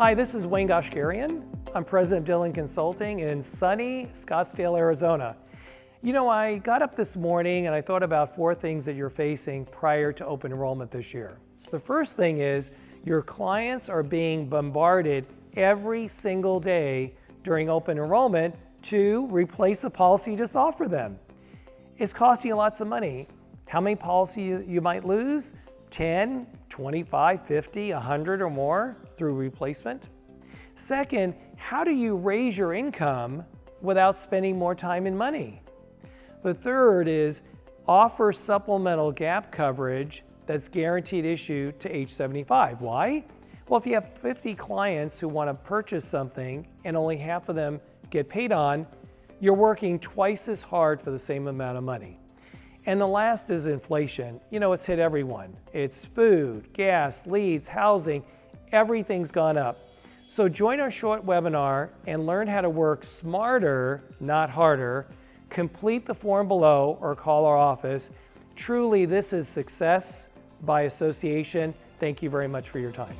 Hi, this is Wayne Goshkarian. I'm president of Dillon Consulting in sunny Scottsdale, Arizona. You know, I got up this morning and I thought about 4 things that you're facing prior to open enrollment this year. The first thing is your clients are being bombarded every single day during open enrollment to replace the policy you just offered them. It's costing you lots of money. How many policies you might lose? 10, 25, 50, 100 or more through replacement. Second, how do you raise your income without spending more time and money? The third is offer supplemental GAP coverage that's guaranteed issue to age 75. Why? Well, if you have 50 clients who want to purchase something and only half of them get paid on, you're working twice as hard for the same amount of money. And the last is inflation. You know, it's hit everyone. It's food, gas, leads, housing, everything's gone up. So join our short webinar and learn how to work smarter, not harder. Complete the form below or call our office. Truly, this is success by association. Thank you very much for your time.